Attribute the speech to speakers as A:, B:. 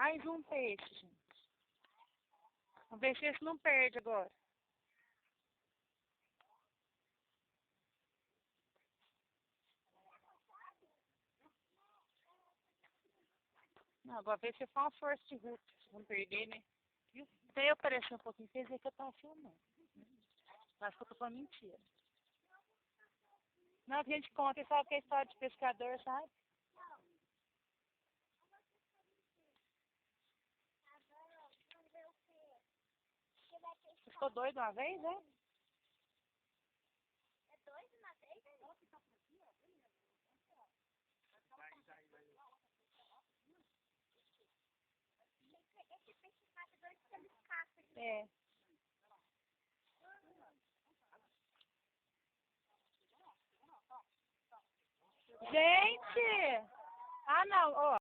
A: Mais um peixe, gente. Vamos ver se esse não perde agora. Não, agora ver se foi uma força de Hulk. Vamos perder, né? Viu? Até eu apareci um pouquinho, quer dizer que eu tava filmando. Mas que eu tô falando mentira. Não, que a gente conta, sabe que é história de pescador, sabe? Você ficou doido uma vez, né? É. Gente! Ah, não, ó.